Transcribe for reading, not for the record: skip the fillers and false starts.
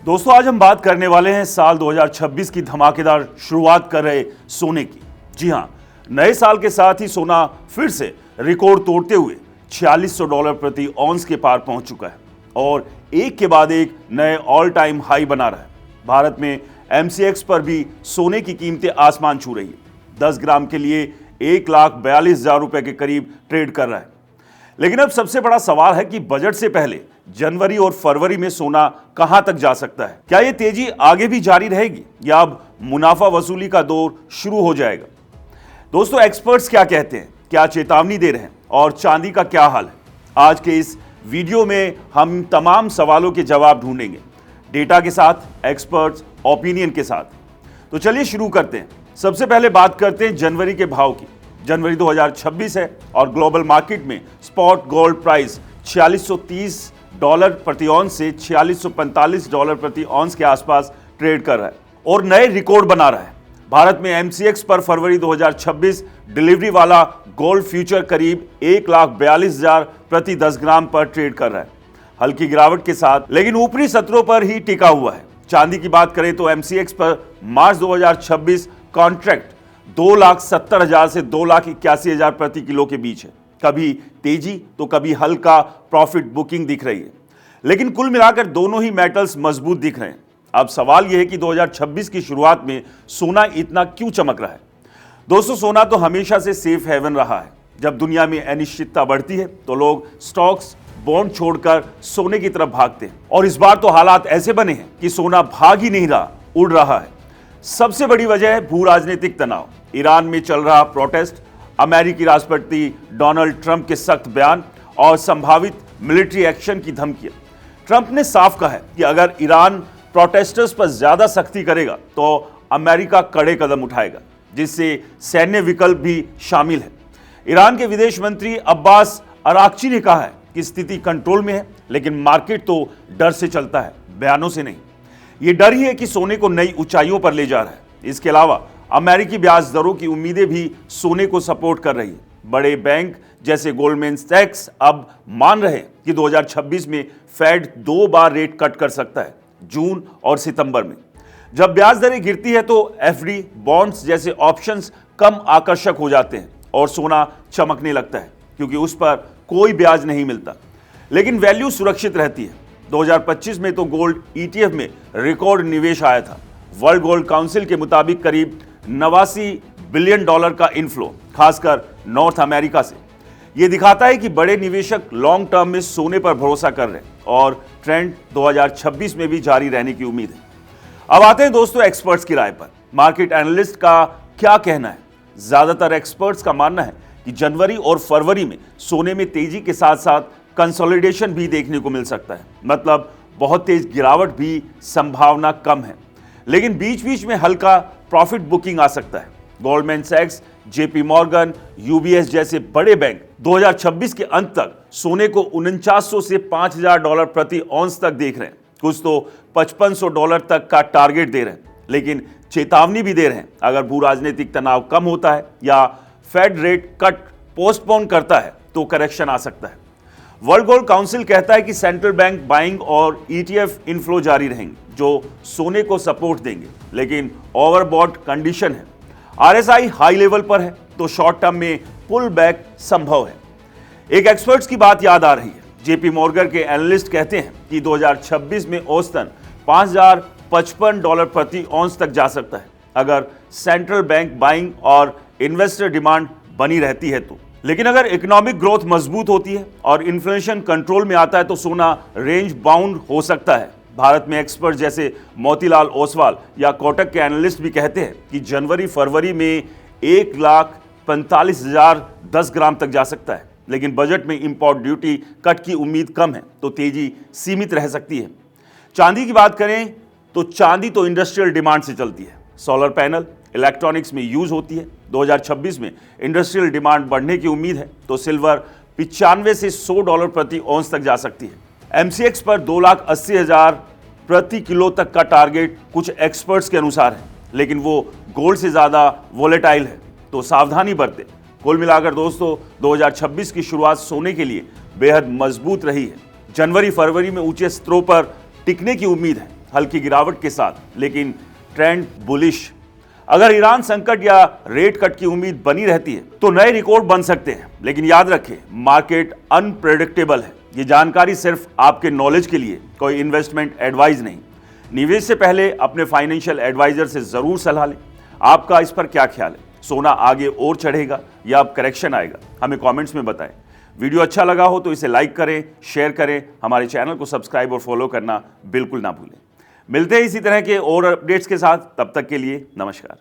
दोस्तों आज हम बात करने वाले हैं साल 2026 की धमाकेदार शुरुआत कर रहे सोने की। जी हां, नए साल के साथ ही सोना फिर से रिकॉर्ड तोड़ते हुए $4600 प्रति औंस के पार पहुंच चुका है और एक के बाद एक नए ऑल टाइम हाई बना रहा है। भारत में MCX पर भी सोने की कीमतें आसमान छू रही है। 10 ग्राम के लिए 1,42,000 रुपए के करीब ट्रेड कर रहा है। लेकिन अब सबसे बड़ा सवाल है कि बजट से पहले जनवरी और फरवरी में सोना कहां तक जा सकता है। क्या यह तेजी आगे भी जारी रहेगी या अब मुनाफा वसूली का दौर शुरू हो जाएगा? दोस्तों एक्सपर्ट्स क्या कहते हैं, क्या चेतावनी दे रहे हैं और चांदी का क्या हाल है? आज के इस वीडियो में हम तमाम सवालों के जवाब ढूंढेंगे, डेटा के साथ, एक्सपर्ट्स ओपिनियन के साथ। तो चलिए शुरू करते हैं। सबसे पहले बात करते हैं जनवरी के भाव की। जनवरी 2026 है और ग्लोबल मार्केट में स्पॉट गोल्ड प्राइस $4630 प्रति औंस से $4645 प्रति औंस के आसपास ट्रेड कर रहा है और नए रिकॉर्ड बना रहा है। भारत में MCX पर फरवरी 2026 डिलीवरी वाला गोल्ड फ्यूचर करीब 1,42,000 प्रति 10 ग्राम पर ट्रेड कर रहा है, हल्की गिरावट के साथ, लेकिन ऊपरी सत्रों पर ही टिका हुआ है। चांदी की बात करें तो MCX पर मार्च 2026 कॉन्ट्रैक्ट 2,70,000 से 2,81,000 प्रति किलो के बीच है। कभी तेजी तो कभी हल्का प्रॉफिट बुकिंग दिख रही है, लेकिन कुल मिलाकर दोनों ही मेटल्स मजबूत दिख रहे हैं। अब सवाल यह है कि 2026 की शुरुआत में सोना इतना क्यों चमक रहा है? दोस्तों सोना तो हमेशा से सेफ हेवन रहा है। जब दुनिया में अनिश्चितता बढ़ती है तो लोग स्टॉक्स, बॉन्ड छोड़कर सोने की तरफ भागते हैं और इस बार तो हालात ऐसे बने हैं कि सोना भाग ही नहीं रहा, उड़ रहा है। सबसे बड़ी वजह है भू राजनीतिक तनाव, ईरान में चल रहा प्रोटेस्ट, अमेरिकी राष्ट्रपति डोनाल्ड ट्रंप के सख्त बयान और संभावित मिलिट्री एक्शन की धमकियां। ट्रंप ने साफ कहा है कि अगर ईरान प्रोटेस्टर्स पर ज्यादा सख्ती करेगा तो अमेरिका कड़े कदम उठाएगा, जिससे सैन्य विकल्प भी शामिल है। ईरान के विदेश मंत्री अब्बास अराक्ची ने कहा है कि स्थिति कंट्रोल में है, लेकिन मार्केट तो डर से चलता है, बयानों से नहीं। ये डर ही है कि सोने को नई ऊंचाइयों पर ले जा रहा है। इसके अलावा अमेरिकी ब्याज दरों की उम्मीदें भी सोने को सपोर्ट कर रही है। बड़े बैंक जैसे गोल्डमैन सैक्स अब मान रहे हैं कि 2026 में फेड 2 बार रेट कट कर सकता है, जून और सितंबर में। जब ब्याज दरें गिरती है तो FD, बॉन्ड्स जैसे ऑप्शंस कम आकर्षक हो जाते हैं और सोना चमकने लगता है क्योंकि उस पर कोई ब्याज नहीं मिलता, लेकिन वैल्यू सुरक्षित रहती है। 2025 में तो गोल्ड ETF में रिकॉर्ड निवेश आया था। वर्ल्ड गोल्ड काउंसिल के मुताबिक करीब $89 बिलियन का इनफ्लो, खासकर नॉर्थ अमेरिका से। यह दिखाता है कि बड़े निवेशक लॉन्ग टर्म में सोने पर भरोसा कर रहे हैं और ट्रेंड 2026 में भी जारी रहने की उम्मीद है। अब आते हैं दोस्तों एक्सपर्ट्स की राय पर। मार्केट एनालिस्ट का क्या कहना है? ज्यादातर एक्सपर्ट्स का मानना है कि जनवरी और फरवरी में सोने में तेजी के साथ साथ कंसोलिडेशन भी देखने को मिल सकता है। मतलब बहुत तेज गिरावट भी संभावना कम है, लेकिन बीच बीच में हल्का प्रॉफिट बुकिंग आ सकता है। गोल्डमैन सैक्स, JP मॉर्गन, UBS जैसे बड़े बैंक 2026 के अंत तक सोने को $4900 से $5000 प्रति औंस तक देख रहे हैं। कुछ तो $5500 तक का टारगेट दे रहे हैं, लेकिन चेतावनी भी दे रहे हैं अगर भू राजनीतिक तनाव कम होता है या फेड रेट कट पोस्टपोन करता है तो करेक्शन आ सकता है। वर्ल्ड गोल्ड काउंसिल कहता है कि सेंट्रल बैंक बाइंग और ETF इनफ्लो जारी रहेंगे जो सोने को सपोर्ट देंगे, लेकिन ओवरबॉट कंडीशन है। RSI हाई लेवल पर है तो शॉर्ट टर्म में पुल बैक संभव है। एक एक्सपर्ट्स की बात याद आ रही है। JP मॉर्गन के एनालिस्ट कहते हैं कि 2026 में औसतन $5055 प्रति औंस तक जा सकता है अगर सेंट्रल बैंक बाइंग और इन्वेस्टर डिमांड बनी रहती है तो। लेकिन अगर इकोनॉमिक ग्रोथ मजबूत होती है और इन्फ्लेशन कंट्रोल में आता है तो सोना रेंज बाउंड हो सकता है। भारत में एक्सपर्ट जैसे मोतीलाल ओसवाल या कोटक के एनालिस्ट भी कहते हैं कि जनवरी फरवरी में 1,45,000 10 ग्राम तक जा सकता है, लेकिन बजट में इंपोर्ट ड्यूटी कट की उम्मीद कम है तो तेजी सीमित रह सकती है। चांदी की बात करें तो चांदी तो इंडस्ट्रियल डिमांड से चलती है। सोलर पैनल, इलेक्ट्रॉनिक्स में यूज होती है। 2026 में इंडस्ट्रियल डिमांड बढ़ने की उम्मीद है तो सिल्वर $95 से $100 प्रति औंस तक जा सकती है। MCX पर 2,80,000 प्रति किलो तक का टारगेट कुछ एक्सपर्ट्स के अनुसार है, लेकिन वो गोल्ड से ज़्यादा वोलेटाइल है तो सावधानी बरतें। कुल मिलाकर दोस्तों 2026 की शुरुआत सोने के लिए बेहद मजबूत रही है। जनवरी फरवरी में ऊंचे स्तरों पर टिकने की उम्मीद है, हल्की गिरावट के साथ, लेकिन ट्रेंड बुलिश। अगर ईरान संकट या रेट कट की उम्मीद बनी रहती है तो नए रिकॉर्ड बन सकते हैं, लेकिन याद रखें मार्केट अनप्रेडिक्टेबल है। ये जानकारी सिर्फ आपके नॉलेज के लिए, कोई इन्वेस्टमेंट एडवाइस नहीं। निवेश से पहले अपने फाइनेंशियल एडवाइजर से जरूर सलाह लें। आपका इस पर क्या ख्याल है? सोना आगे और चढ़ेगा या अब करेक्शन आएगा? हमें कमेंट्स में बताएं। वीडियो अच्छा लगा हो तो इसे लाइक करें, शेयर करें, हमारे चैनल को सब्सक्राइब और फॉलो करना बिल्कुल ना भूलें। मिलते हैं इसी तरह के और अपडेट्स के साथ, तब तक के लिए नमस्कार।